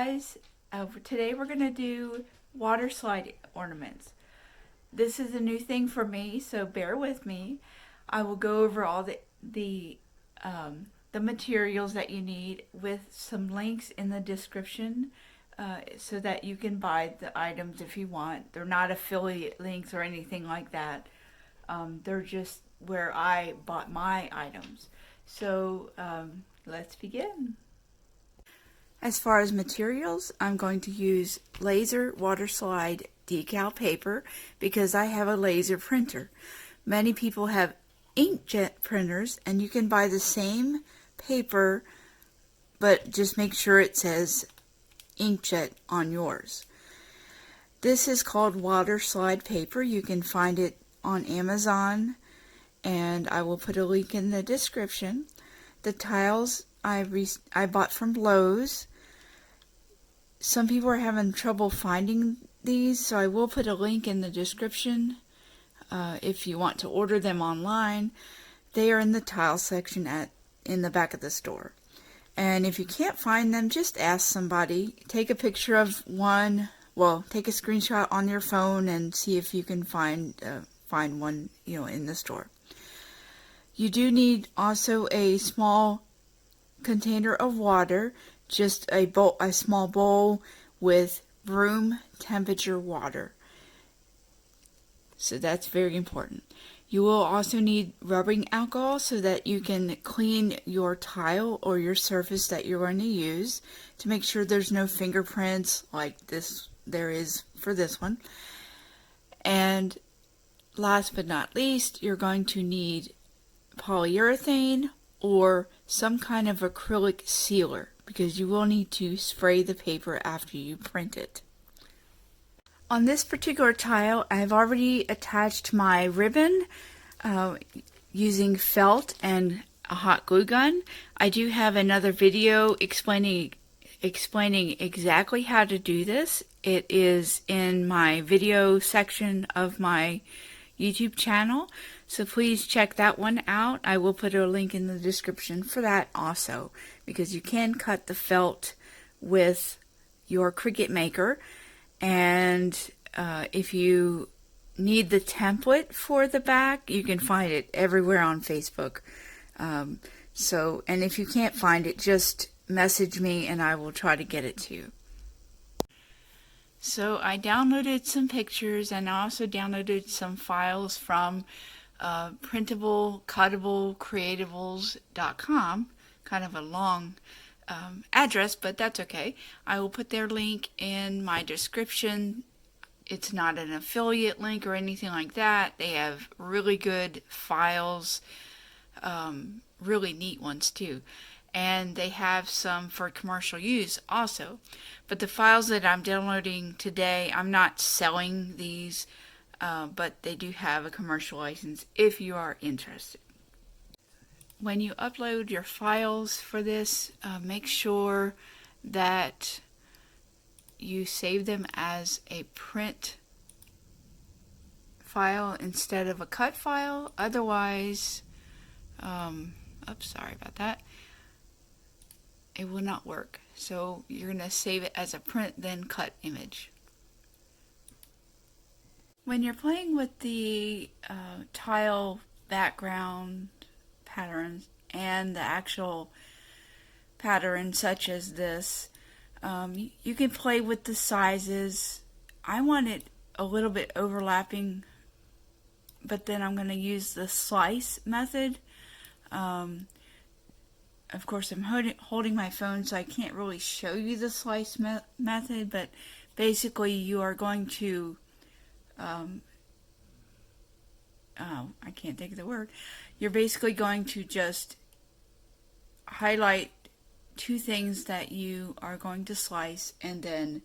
guys, today we're going to do water slide ornaments. This is a new thing for me, so bear with me. I will go over all the materials that you need with some links in the description so that you can buy the items if you want. They're not affiliate links or anything like that. They're just where I bought my items. So let's begin. As far as materials, I'm going to use laser water slide decal paper because I have a laser printer. Many people have inkjet printers, and you can buy the same paper, but just make sure it says inkjet on yours. This is called water slide paper. You can find it on Amazon, and I will put a link in the description. The tiles I bought from Lowe's. Some people are having trouble finding these, so I will put a link in the description if you want to order them online. They are in the tile section in the back of the store. And if you can't find them, just ask somebody. Take a picture of one. Well, take a screenshot on your phone and see if you can find one, in the store. You do need also a small container of water, just a small bowl with room temperature water. So that's very important. You will also need rubbing alcohol so that you can clean your tile or your surface that you're going to use to make sure there's no fingerprints like there is for this one. And last but not least, you're going to need polyurethane or some kind of acrylic sealer because you will need to spray the paper after you print it. On this particular tile, I've already attached my ribbon using felt and a hot glue gun. I do have another video explaining exactly how to do this. It is in my video section of my YouTube channel, so please check that one out. I will put a link in the description for that also, because you can cut the felt with your Cricut maker. And if you need the template for the back, you can find it everywhere on Facebook. And if you can't find it, just message me and I will try to get it to you. So I downloaded some pictures, and I also downloaded some files from printablecuttablecreatibles.com. Kind of a long address, but that's okay. I will put their link in my description. It's not an affiliate link or anything like that. They have really good files, really neat ones too. And they have some for commercial use also. But the files that I'm downloading today, I'm not selling these, but they do have a commercial license if you are interested. When you upload your files for this, make sure that you save them as a print file instead of a cut file. Otherwise, sorry about that. It will not work. So you're going to save it as a print, then cut image. When you're playing with the tile background patterns and the actual pattern such as this, you can play with the sizes. I want it a little bit overlapping, but then I'm going to use the slice method. Of course, I'm holding my phone, so I can't really show you the slice method, but basically you are going to, I can't think of the word. You're basically going to just highlight two things that you are going to slice, and then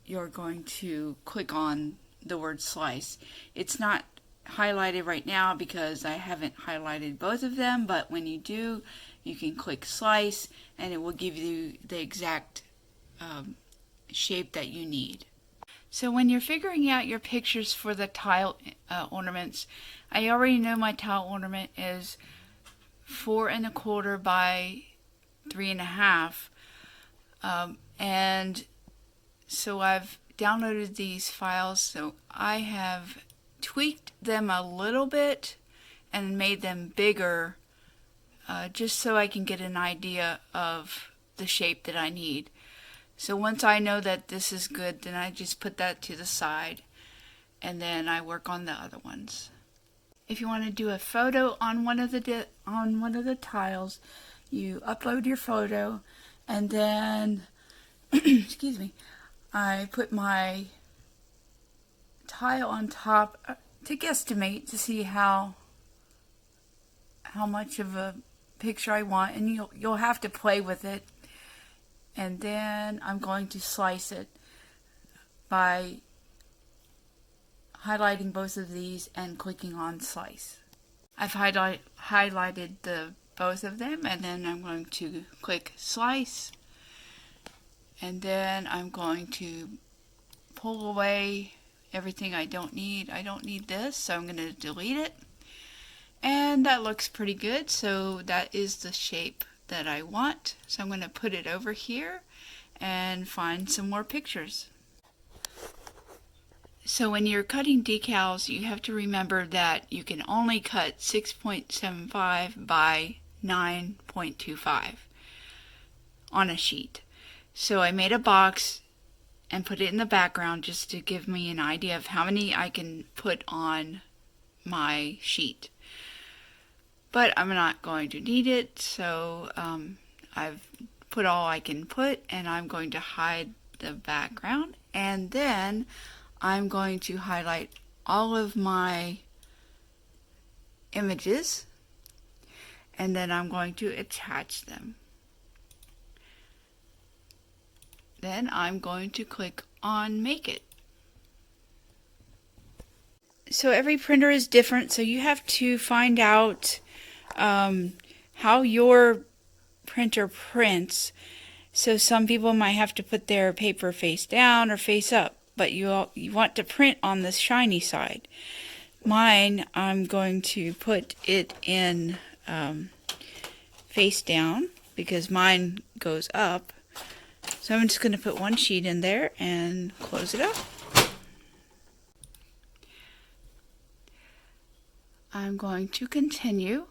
you're going to click on the word slice. It's not highlighted right now because I haven't highlighted both of them, but when you do, you can click slice and it will give you the exact shape that you need. So when you're figuring out your pictures for the tile ornaments, I already know my tile ornament is 4 1/4 by 3 1/2, And so I've downloaded these files, so I have tweaked them a little bit and made them bigger, just so I can get an idea of the shape that I need. So once I know that this is good, then I just put that to the side, and then I work on the other ones. If you want to do a photo on one of the tiles, you upload your photo, and then excuse me, I put my tile on top to guesstimate to see how much of a picture I want, and you'll have to play with it. And then I'm going to slice it by highlighting both of these and clicking on slice. I've highlighted both of them, and then I'm going to click slice, and then I'm going to pull away everything I don't need. I don't need this, so I'm going to delete it. And that looks pretty good, so that is the shape that I want. So I'm going to put it over here and find some more pictures. So when you're cutting decals, you have to remember that you can only cut 6.75 by 9.25 on a sheet. So I made a box and put it in the background just to give me an idea of how many I can put on my sheet. But I'm not going to need it, so I've put all I can put, and I'm going to hide the background, and then I'm going to highlight all of my images, and then I'm going to attach them. Then I'm going to click on Make It. So every printer is different, so you have to find out how your printer prints. So some people might have to put their paper face down or face up, but you want to print on the shiny side. Mine, I'm going to put it in face down because mine goes up. So I'm just going to put one sheet in there and close it up. I'm going to continue.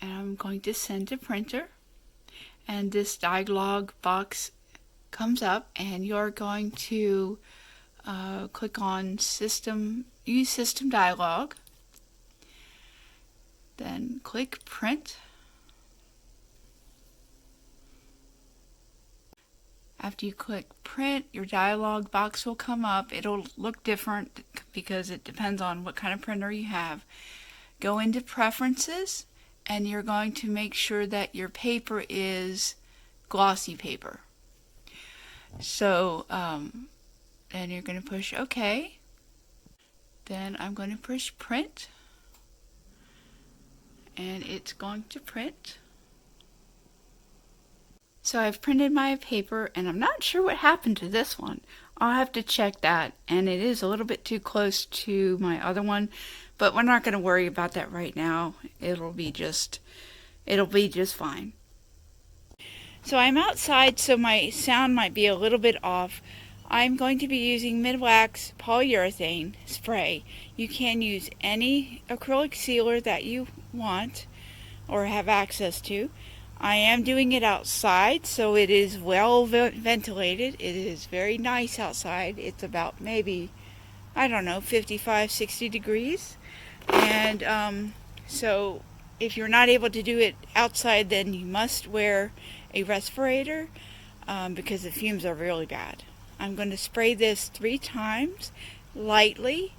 And I'm going to send to printer. And this dialog box comes up, and you're going to click on Use System Dialog. Then click Print. After you click Print, your dialog box will come up. It'll look different because it depends on what kind of printer you have. Go into Preferences, and you're going to make sure that your paper is glossy paper. So then you're going to push OK. Then I'm going to push Print, and it's going to print. So I've printed my paper, and I'm not sure what happened to this one. I'll have to check that, and it is a little bit too close to my other one, but we're not going to worry about that right now. It'll be just fine. So I'm outside, so my sound might be a little bit off. I'm going to be using Midwax polyurethane spray. You can use any acrylic sealer that you want or have access to. I am doing it outside, so it is well ventilated. It is very nice outside. It's about maybe, I don't know, 55, 60 degrees. And so if you're not able to do it outside, then you must wear a respirator because the fumes are really bad. I'm going to spray this 3 times lightly,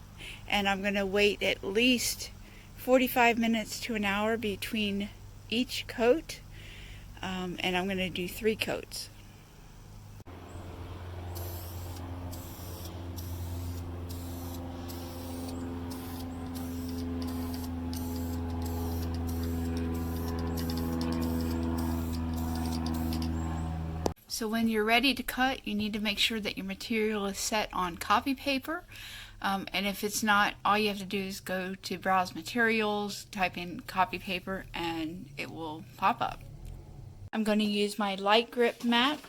and I'm going to wait at least 45 minutes to an hour between each coat. And I'm going to do 3 coats. So when you're ready to cut, you need to make sure that your material is set on copy paper. And if it's not, all you have to do is go to Browse Materials, type in copy paper, and it will pop up. I'm going to use my light grip mat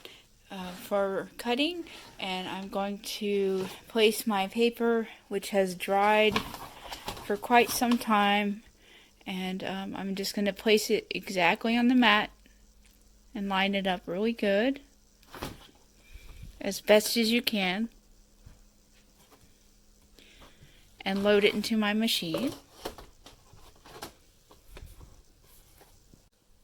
for cutting, and I'm going to place my paper, which has dried for quite some time, and I'm just going to place it exactly on the mat and line it up really good, as best as you can, and load it into my machine.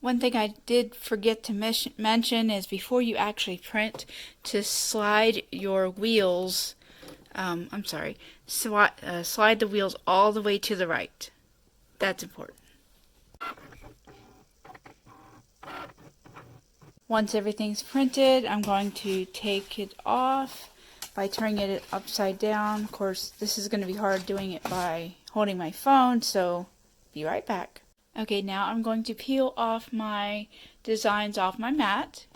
One thing I did forget to mention is before you actually print, to slide your wheels, slide the wheels all the way to the right. That's important. Once everything's printed, I'm going to take it off by turning it upside down. Of course, this is going to be hard doing it by holding my phone, so be right back. Okay, now I'm going to peel off my designs off my mat.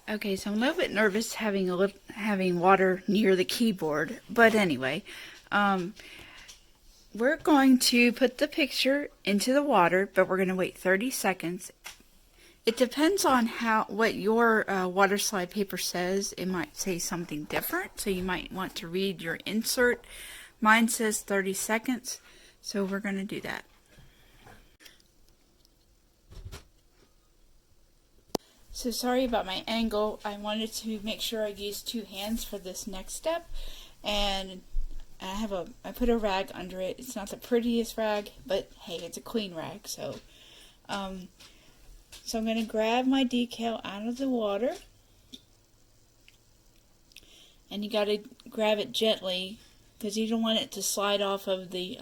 Okay, so I'm a little bit nervous having water near the keyboard, but anyway, we're going to put the picture into the water, but we're going to wait 30 seconds. It depends on what your water slide paper says. It might say something different, so you might want to read your insert. Mine says 30 seconds. So we're going to do that. So sorry about my angle. I wanted to make sure I used 2 hands for this next step, and I put a rag under it. It's not the prettiest rag, but hey, it's a clean rag. So I'm going to grab my decal out of the water, and you got to grab it gently because you don't want it to slide off of the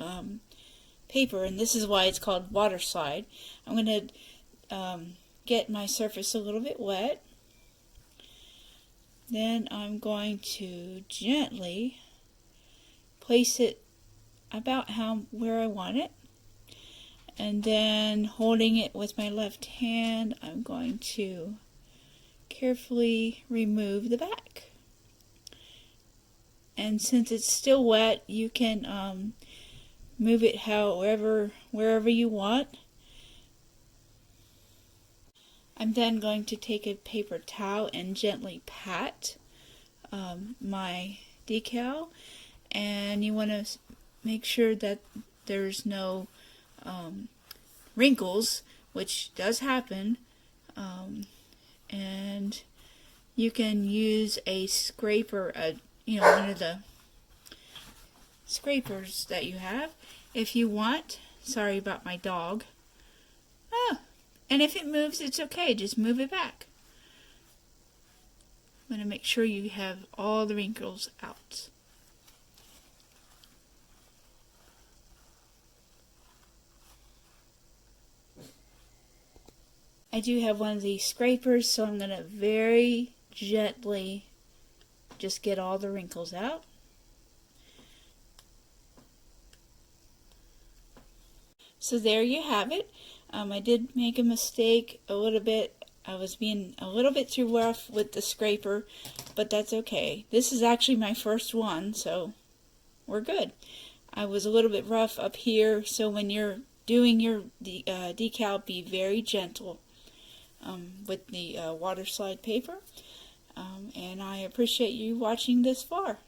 paper, and this is why it's called water slide. I'm going to get my surface a little bit wet. Then I'm going to gently place it about where I want it, and then holding it with my left hand, I'm going to carefully remove the back. And since it's still wet, you can move it wherever you want. I'm then going to take a paper towel and gently pat my decal, and you want to make sure that there's no wrinkles, which does happen, and you can use a scraper, one of the scrapers that you have if you want. Sorry about my dog. And if it moves, it's okay, just move it back. I'm going to make sure you have all the wrinkles out. I do have one of these scrapers, so I'm going to very gently just get all the wrinkles out. So there you have it. I did make a mistake a little bit. I was being a little bit too rough with the scraper, but that's okay. This is actually my first one, so we're good. I was a little bit rough up here, so when you're doing your decal, be very gentle with the water slide paper. And I appreciate you watching this far.